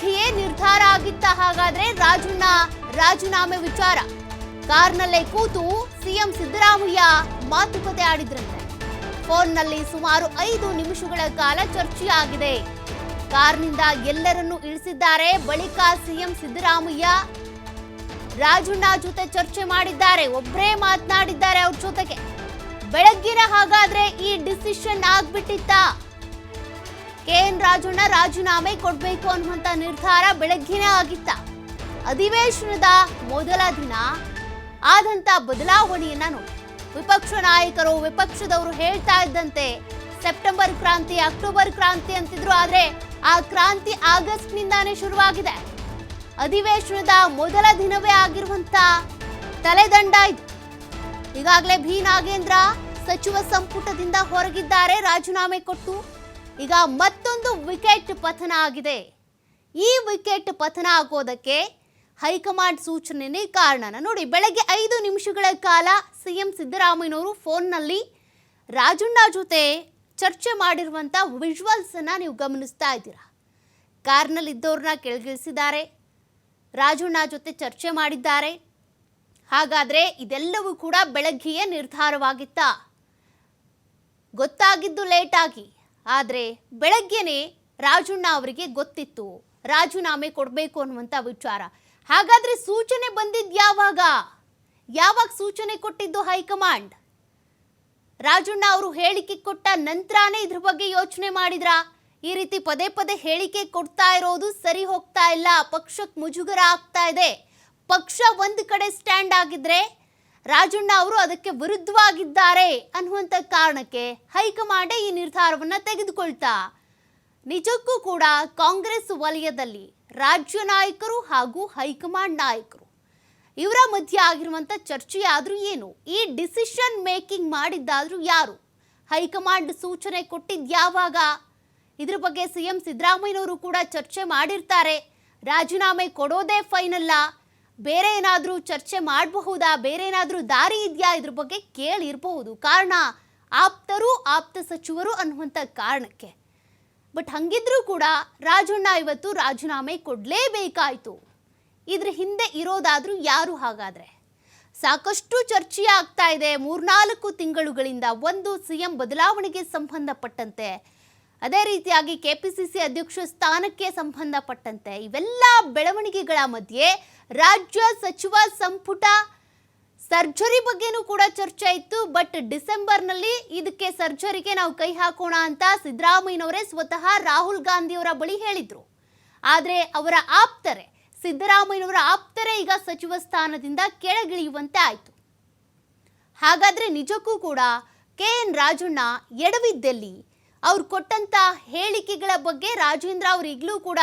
ಬೆಳಗ್ಗೆಯೇ ನಿರ್ಧಾರ ಆಗಿತ್ತ ಹಾಗಾದ್ರೆ ರಾಜಣ್ಣ ರಾಜೀನಾಮೆ ವಿಚಾರ. ಕಾರ್ನಲ್ಲೇ ಕೂತು ಸಿಎಂ ಸಿದ್ದರಾಮಯ್ಯ ಮಾತುಕತೆ ಆಡಿದ್ರಂತೆ. ಫೋನ್ನಲ್ಲಿ ಸುಮಾರು 5 ನಿಮಿಷಗಳ ಕಾಲ ಚರ್ಚೆಯಾಗಿದೆ. ಕಾರ್ನಿಂದ ಎಲ್ಲರನ್ನೂ ಇಳಿಸಿದ್ದಾರೆ. ಬಳಿಕ ಸಿಎಂ ಸಿದ್ದರಾಮಯ್ಯ ರಾಜಣ್ಣ ಜೊತೆ ಚರ್ಚೆ ಮಾಡಿದ್ದಾರೆ. ಒಬ್ಬರೇ ಮಾತನಾಡಿದ್ದಾರೆ ಅವ್ರ ಜೊತೆಗೆ. ಬೆಳಗ್ಗಿನ ಹಾಗಾದ್ರೆ ಈ ಡಿಸಿಷನ್ ಆಗ್ಬಿಟ್ಟಿತ್ತ. ಕೆಎನ್ ರಾಜಣ್ಣ ರಾಜೀನಾಮೆ ಕೊಡ್ಬೇಕು ಅನ್ನುವಂತ ನಿರ್ಧಾರ ಬೆಳಗ್ಗಿನೇ ಆಗಿತ್ತ. ಅಧಿವೇಶನದ ಮೊದಲ ದಿನ ಆದಂತ ಬದಲಾವಣೆಯನ್ನ ನೋಡಿ. ವಿಪಕ್ಷ ನಾಯಕರು ವಿಪಕ್ಷದವರು ಹೇಳ್ತಾ ಇದ್ದಂತೆ ಸೆಪ್ಟೆಂಬರ್ ಕ್ರಾಂತಿ ಅಕ್ಟೋಬರ್ ಕ್ರಾಂತಿ ಅಂತಿದ್ರು. ಆದ್ರೆ ಆ ಕ್ರಾಂತಿ ಆಗಸ್ಟ್ ನಿಂದಾನೇ ಶುರುವಾಗಿದೆ. ಅಧಿವೇಶನದ ಮೊದಲ ದಿನವೇ ಆಗಿರುವಂತ ತಲೆದಂಡ ಇದು. ಈಗಾಗಲೇ ಬಿ ನಾಗೇಂದ್ರ ಸಚಿವ ಸಂಪುಟದಿಂದ ಹೊರಗಿದ್ದಾರೆ ರಾಜೀನಾಮೆ ಕೊಟ್ಟು. ಈಗ ಮತ್ತೊಂದು ವಿಕೆಟ್ ಪತನ ಆಗಿದೆ. ಈ ವಿಕೆಟ್ ಪತನ ಆಗೋದಕ್ಕೆ ಹೈಕಮಾಂಡ್ ಸೂಚನೆನೇ ಕಾರಣ ನೋಡಿ. ಬೆಳಗ್ಗೆ 5 ನಿಮಿಷಗಳ ಕಾಲ ಸಿಎಂ ಸಿದ್ದರಾಮಯ್ಯನವರು ಫೋನ್ನಲ್ಲಿ ರಾಜಣ್ಣ ಜೊತೆ ಚರ್ಚೆ ಮಾಡಿರುವಂಥ ವಿಜುವಲ್ಸ್ ಅನ್ನ ನೀವು ಗಮನಿಸ್ತಾ ಇದ್ದೀರಾ. ಕಾರ್ನಲ್ಲಿ ಇದ್ದವ್ರನ್ನ ಕೆಳಗಿಳಿಸಿದ್ದಾರೆ, ರಾಜಣ್ಣ ಜೊತೆ ಚರ್ಚೆ ಮಾಡಿದ್ದಾರೆ. ಹಾಗಾದ್ರೆ ಇದೆಲ್ಲವೂ ಕೂಡ ಬೆಳಗ್ಗೆಯೇ ನಿರ್ಧಾರವಾಗಿತ್ತ. ಗೊತ್ತಾಗಿದ್ದು ಲೇಟ್ ಆಗಿ, ಆದರೆ ಬೆಳಗ್ಗೆನೆ ರಾಜಣ್ಣ ಅವರಿಗೆ ಗೊತ್ತಿತ್ತು ರಾಜೀನಾಮೆ ಕೊಡಬೇಕು ಅನ್ನುವಂಥ ವಿಚಾರ. ಹಾಗಾದ್ರೆ ಸೂಚನೆ ಬಂದಿದ್ದು ಯಾವಾಗ ಸೂಚನೆ ಕೊಟ್ಟಿದ್ದು ಹೈಕಮಾಂಡ್? ರಾಜಣ್ಣ ಅವರು ಹೇಳಿಕೆ ಕೊಟ್ಟ ನಂತರನೇ ಇದ್ರ ಬಗ್ಗೆ ಯೋಚನೆ ಮಾಡಿದ್ರ? ಈ ರೀತಿ ಪದೇ ಪದೇ ಹೇಳಿಕೆ ಕೊಡ್ತಾ ಇರೋದು ಸರಿ ಹೋಗ್ತಾ ಇಲ್ಲ, ಪಕ್ಷಕ್ಕೆ ಮುಜುಗರ ಆಗ್ತಾ ಇದೆ. ಪಕ್ಷ ಒಂದು ಕಡೆ ಸ್ಟ್ಯಾಂಡ್ ಆಗಿದ್ರೆ ರಾಜಣ್ಣ ಅವರು ಅದಕ್ಕೆ ವಿರುದ್ಧವಾಗಿದ್ದಾರೆ ಅನ್ನುವಂಥ ಕಾರಣಕ್ಕೆ ಹೈಕಮಾಂಡ್ ಈ ನಿರ್ಧಾರವನ್ನ ತೆಗೆದುಕೊಳ್ತಾ. ನಿಜಕ್ಕೂ ಕೂಡ ಕಾಂಗ್ರೆಸ್ ವಲಯದಲ್ಲಿ ರಾಜ್ಯ ನಾಯಕರು ಹಾಗೂ ಹೈಕಮಾಂಡ್ ನಾಯಕರು ಇವರ ಮಧ್ಯೆ ಆಗಿರುವಂಥ ಚರ್ಚೆ ಆದ್ರೂ ಏನು? ಈ ಡಿಸಿಷನ್ ಮೇಕಿಂಗ್ ಮಾಡಿದ್ದಾದ್ರೂ ಯಾರು? ಹೈಕಮಾಂಡ್ ಸೂಚನೆ ಕೊಟ್ಟಿದ್ದು ಯಾವಾಗ? ಇದ್ರ ಬಗ್ಗೆ ಸಿಎಂ ಸಿದ್ದರಾಮಯ್ಯನವರು ಕೂಡ ಚರ್ಚೆ ಮಾಡಿರ್ತಾರೆ. ರಾಜೀನಾಮೆ ಕೊಡೋದೇ ಫೈನಲ್ಲ, ಬೇರೆ ಏನಾದರೂ ಚರ್ಚೆ ಮಾಡಬಹುದಾ, ಬೇರೆ ಏನಾದರೂ ದಾರಿ ಇದೆಯಾ, ಇದ್ರ ಬಗ್ಗೆ ಕೇಳಿರಬಹುದು. ಕಾರಣ ಆಪ್ತರು ಆಪ್ತ ಸಚಿವರು ಅನ್ನುವಂಥ ಕಾರಣಕ್ಕೆ. ಬಟ್ ಹಂಗಿದ್ರೂ ಕೂಡ ರಾಜಣ್ಣ ಇವತ್ತು ರಾಜೀನಾಮೆ ಕೊಡಲೇಬೇಕಾಯಿತು. ಇದ್ರ ಹಿಂದೆ ಇರೋದಾದ್ರೂ ಯಾರು ಹಾಗಾದ್ರೆ? ಸಾಕಷ್ಟು ಚರ್ಚೆ ಆಗ್ತಾ ಇದೆ 3-4 ತಿಂಗಳುಗಳಿಂದ. ಒಂದು ಸಿಎಂ ಬದಲಾವಣೆಗೆ ಸಂಬಂಧಪಟ್ಟಂತೆ, ಅದೇ ರೀತಿಯಾಗಿ ಕೆಪಿಸಿಸಿ ಅಧ್ಯಕ್ಷ ಸ್ಥಾನಕ್ಕೆ ಸಂಬಂಧಪಟ್ಟಂತೆ ಇವೆಲ್ಲ ಬೆಳವಣಿಗೆಗಳ ಮಧ್ಯೆ ರಾಜ್ಯ ಸಚಿವ ಸಂಪುಟ ಸರ್ಜರಿ ಬಗ್ಗೆನೂ ಕೂಡ ಚರ್ಚೆ ಇತ್ತು. ಬಟ್ ಡಿಸೆಂಬರ್ನಲ್ಲಿ ಇದಕ್ಕೆ ಸರ್ಜರಿಗೆ ನಾವು ಕೈ ಹಾಕೋಣ ಅಂತ ಸಿದ್ದರಾಮಯ್ಯನವರೇ ಸ್ವತಃ ರಾಹುಲ್ ಗಾಂಧಿಯವರ ಬಳಿ ಹೇಳಿದ್ರು. ಆದರೆ ಅವರ ಆಪ್ತರೇ, ಸಿದ್ದರಾಮಯ್ಯನವರ ಆಪ್ತರೇ ಈಗ ಸಚಿವ ಸ್ಥಾನದಿಂದ ಕೆಳಗಿಳಿಯುವಂತೆ ಆಯಿತು. ಹಾಗಾದ್ರೆ ನಿಜಕ್ಕೂ ಕೂಡ ಕೆಎನ್ ರಾಜಣ್ಣ ಎಡವಿದ್ದಲ್ಲಿ? ಅವ್ರು ಕೊಟ್ಟಂತ ಹೇಳಿಕೆಗಳ ಬಗ್ಗೆ ರಾಜೇಂದ್ರ ಅವರು ಈಗಲೂ ಕೂಡ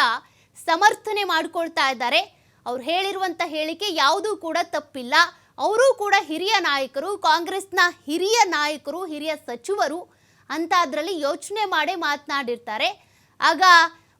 ಸಮರ್ಥನೆ ಮಾಡ್ಕೊಳ್ತಾ ಇದ್ದಾರೆ. ಅವ್ರು ಹೇಳಿರುವಂಥ ಹೇಳಿಕೆ ಯಾವುದೂ ಕೂಡ ತಪ್ಪಿಲ್ಲ. ಅವರು ಕೂಡ ಹಿರಿಯ ನಾಯಕರು, ಕಾಂಗ್ರೆಸ್ನ ಹಿರಿಯ ನಾಯಕರು, ಹಿರಿಯ ಸಚಿವರು ಅಂತ ಅದರಲ್ಲಿ ಯೋಚನೆ ಮಾಡೇ ಮಾತನಾಡಿರ್ತಾರೆ. ಆಗ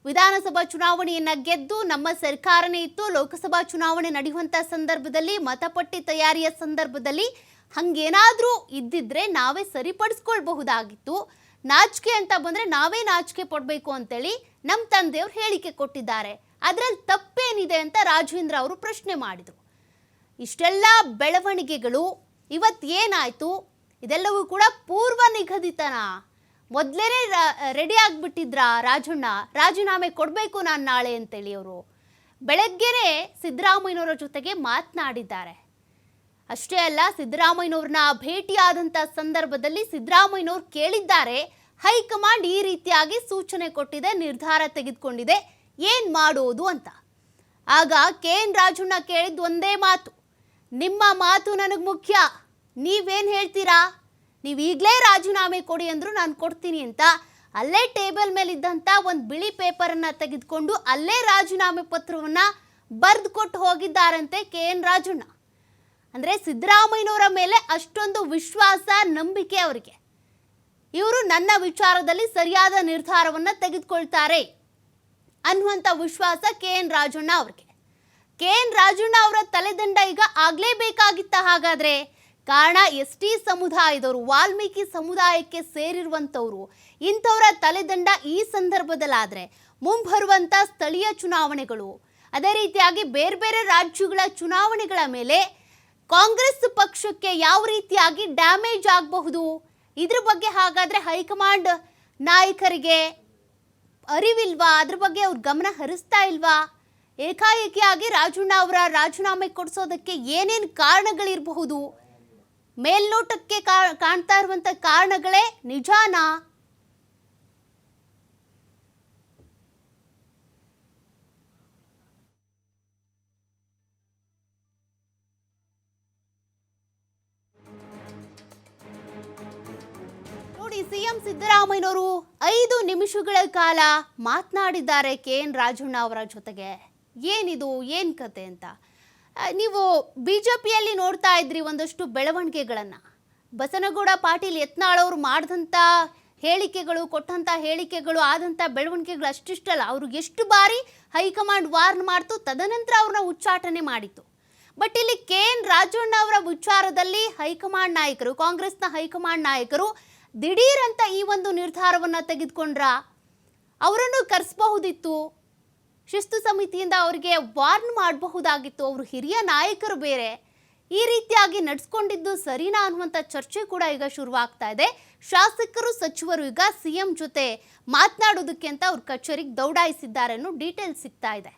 ವಿಧಾನಸಭಾ ಚುನಾವಣೆಯನ್ನು ಗೆದ್ದು ನಮ್ಮ ಸರ್ಕಾರನೇ ಇತ್ತು, ಲೋಕಸಭಾ ಚುನಾವಣೆ ನಡೆಯುವಂಥ ಸಂದರ್ಭದಲ್ಲಿ ಮತಪಟ್ಟಿ ತಯಾರಿಯ ಸಂದರ್ಭದಲ್ಲಿ ಹಂಗೇನಾದರೂ ಇದ್ದಿದ್ರೆ ನಾವೇ ಸರಿಪಡಿಸ್ಕೊಳ್ಬಹುದಾಗಿತ್ತು. ನಾಚಿಕೆ ಅಂತ ಬಂದರೆ ನಾವೇ ನಾಚಿಕೆ ಪಡಬೇಕು ಅಂತೇಳಿ ನಮ್ಮ ತಂದೆಯವರು ಹೇಳಿಕೆ ಕೊಟ್ಟಿದ್ದಾರೆ. ಅದರಲ್ಲಿ ತಪ್ಪೇನಿದೆ ಅಂತ ರಾಜೇಂದ್ರ ಅವರು ಪ್ರಶ್ನೆ ಮಾಡಿದರು. ಇಷ್ಟೆಲ್ಲ ಬೆಳವಣಿಗೆಗಳು ಇವತ್ತೇನಾಯಿತು? ಇದೆಲ್ಲವೂ ಕೂಡ ಪೂರ್ವ ನಿಗದಿತನಾ? ಮೊದಲೇ ರೆಡಿ ಆಗಿಬಿಟ್ಟಿದ್ರ ರಾಜಣ್ಣ ರಾಜೀನಾಮೆ ಕೊಡಬೇಕು ನಾನು ನಾಳೆ ಅಂತೇಳಿ? ಅವರು ಬೆಳಗ್ಗೆನೇ ಸಿದ್ದರಾಮಯ್ಯನವರ ಜೊತೆಗೆ ಮಾತನಾಡಿದ್ದಾರೆ. ಅಷ್ಟೇ ಅಲ್ಲ, ಸಿದ್ದರಾಮಯ್ಯನವ್ರನ್ನ ಭೇಟಿಯಾದಂಥ ಸಂದರ್ಭದಲ್ಲಿ ಸಿದ್ದರಾಮಯ್ಯನವ್ರು ಕೇಳಿದ್ದಾರೆ, ಹೈಕಮಾಂಡ್ ಈ ರೀತಿಯಾಗಿ ಸೂಚನೆ ಕೊಟ್ಟಿದೆ, ನಿರ್ಧಾರ ತೆಗೆದುಕೊಂಡಿದೆ, ಏನು ಮಾಡೋದು ಅಂತ. ಆಗ ಕೆಎನ್ ರಾಜಣ್ಣ ಕೇಳಿದ್ದು ಒಂದೇ ಮಾತು, ನಿಮ್ಮ ಮಾತು ನನಗೆ ಮುಖ್ಯ, ನೀವೇನು ಹೇಳ್ತೀರಾ? ನೀವು ಈಗಲೇ ರಾಜೀನಾಮೆ ಕೊಡಿ ಅಂದ್ರು ನಾನು ಕೊಡ್ತೀನಿ ಅಂತ ಅಲ್ಲೇ ಟೇಬಲ್ ಮೇಲಿದ್ದಂಥ ಒಂದು ಬಿಳಿ ಪೇಪರನ್ನು ತೆಗೆದುಕೊಂಡು ಅಲ್ಲೇ ರಾಜೀನಾಮೆ ಪತ್ರವನ್ನು ಬರೆದು ಕೊಟ್ಟು ಹೋಗಿದ್ದಾರಂತೆ ಕೆಎನ್ ರಾಜಣ್ಣ. ಅಂದರೆ ಸಿದ್ದರಾಮಯ್ಯನವರ ಮೇಲೆ ಅಷ್ಟೊಂದು ವಿಶ್ವಾಸ, ನಂಬಿಕೆ ಅವರಿಗೆ. ಇವರು ನನ್ನ ವಿಚಾರದಲ್ಲಿ ಸರಿಯಾದ ನಿರ್ಧಾರವನ್ನು ತೆಗೆದುಕೊಳ್ತಾರೆ ಅನ್ನುವಂಥ ವಿಶ್ವಾಸ ಕೆಎನ್ ರಾಜಣ್ಣ ಅವ್ರಿಗೆ. ಕೆಎನ್ ರಾಜಣ್ಣ ಅವರ ತಲೆದಂಡ ಈಗ ಆಗಲೇಬೇಕಾಗಿತ್ತ ಹಾಗಾದ್ರೆ? ಕಾರಣ ಎಸ್.ಟಿ. ಸಮುದಾಯದವರು, ವಾಲ್ಮೀಕಿ ಸಮುದಾಯಕ್ಕೆ ಸೇರಿರುವಂಥವ್ರು, ಇಂಥವರ ತಲೆದಂಡ ಈ ಸಂದರ್ಭದಲ್ಲಾದರೆ ಮುಂಬರುವಂಥ ಸ್ಥಳೀಯ ಚುನಾವಣೆಗಳು, ಅದೇ ರೀತಿಯಾಗಿ ಬೇರೆ ಬೇರೆ ರಾಜ್ಯಗಳ ಚುನಾವಣೆಗಳ ಮೇಲೆ ಕಾಂಗ್ರೆಸ್ ಪಕ್ಷಕ್ಕೆ ಯಾವ ರೀತಿಯಾಗಿ ಡ್ಯಾಮೇಜ್ ಆಗಬಹುದು, ಇದ್ರ ಬಗ್ಗೆ ಹಾಗಾದರೆ ಹೈಕಮಾಂಡ್ ನಾಯಕರಿಗೆ ಅರಿವಿಲ್ವಾ, ಅದ್ರ ಬಗ್ಗೆ ಅವ್ರು ಗಮನ ಹರಿಸ್ತಾ ಇಲ್ವಾ? ಏಕಾಏಕಿಯಾಗಿ ರಾಜಣ್ಣ ಅವರ ರಾಜೀನಾಮೆ ಕೊಡಿಸೋದಕ್ಕೆ ಏನೇನು ಕಾರಣಗಳಿರಬಹುದು? ಮೇಲ್ನೋಟಕ್ಕೆ ಕಾಣ್ತಾ ಇರುವಂಥ ಕಾರಣಗಳೇ ನಿಜಾನಾ? ನೋಡಿ, ಸಿಎಂ ಸಿದ್ದರಾಮಯ್ಯನವರು 5 ನಿಮಿಷಗಳ ಕಾಲ ಮಾತನಾಡಿದ್ದಾರೆ KN ರಾಜಣ್ಣ ಅವರ ಜೊತೆಗೆ. ಏನಿದು, ಏನು ಕತೆ ಅಂತ ನೀವು ಬಿಜೆಪಿಯಲ್ಲಿ ನೋಡ್ತಾ ಇದ್ರಿ ಒಂದಷ್ಟು ಬೆಳವಣಿಗೆಗಳನ್ನು. ಬಸನಗೌಡ ಪಾಟೀಲ್ ಯತ್ನಾಳ್ ಅವರು ಮಾಡಿದಂಥ ಹೇಳಿಕೆಗಳು, ಕೊಟ್ಟಂಥ ಹೇಳಿಕೆಗಳು, ಆದಂಥ ಬೆಳವಣಿಗೆಗಳು ಅಷ್ಟಿಷ್ಟಲ್ಲ. ಅವ್ರಿಗೆ ಎಷ್ಟು ಬಾರಿ ಹೈಕಮಾಂಡ್ ವಾರ್ನ್ ಮಾಡ್ತು, ತದನಂತರ ಅವ್ರನ್ನ ಉಚ್ಚಾಟನೆ ಮಾಡಿತ್ತು. ಬಟ್ ಇಲ್ಲಿ KN ರಾಜಣ್ಣ ಅವರ ವಿಚಾರದಲ್ಲಿ ಹೈಕಮಾಂಡ್ ನಾಯಕರು, ಕಾಂಗ್ರೆಸ್ನ ಹೈಕಮಾಂಡ್ ನಾಯಕರು ದಿಢೀರಂತ ಈ ಒಂದು ನಿರ್ಧಾರವನ್ನು ತೆಗೆದುಕೊಂಡ್ರ? ಅವರನ್ನು ಕರೆಸಬಹುದಿತ್ತು, ಶಿಸ್ತು ಸಮಿತಿಯಿಂದ ಅವರಿಗೆ ವಾರ್ನ್ ಮಾಡಬಹುದಾಗಿತ್ತು. ಅವರು ಹಿರಿಯ ನಾಯಕರು ಬೇರೆ, ಈ ರೀತಿಯಾಗಿ ನಡೆಸ್ಕೊಂಡಿದ್ದು ಸರಿನಾ ಅನ್ನುವಂಥ ಚರ್ಚೆ ಕೂಡ ಈಗ ಶುರುವಾಗ್ತಾ ಇದೆ. ಶಾಸಕರು, ಸಚಿವರು ಈಗ ಸಿಎಂ ಜೊತೆ ಮಾತನಾಡೋದಕ್ಕೆ ಅಂತ ಅವ್ರ ಕಚೇರಿಗೆ ದೌಡಾಯಿಸಿದ್ದಾರೆ ಅನ್ನೋ ಡೀಟೇಲ್ಸ್ ಸಿಗ್ತಾ ಇದೆ.